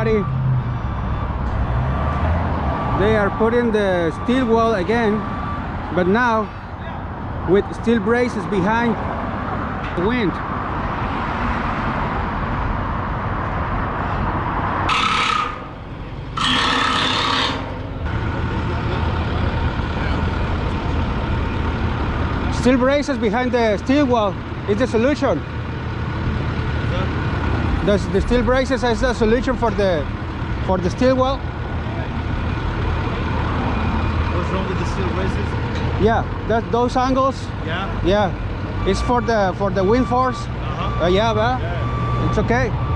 everybody. They are putting the steel wall again, but now with steel braces behind the wind. Steel braces behind the steel wall is the solution. The steel braces is the solution for the steel wall. What's wrong with the steel braces? Yeah, those angles. Yeah. Yeah, it's for the wind force. Uh-huh. Yeah, but Yeah. it's okay.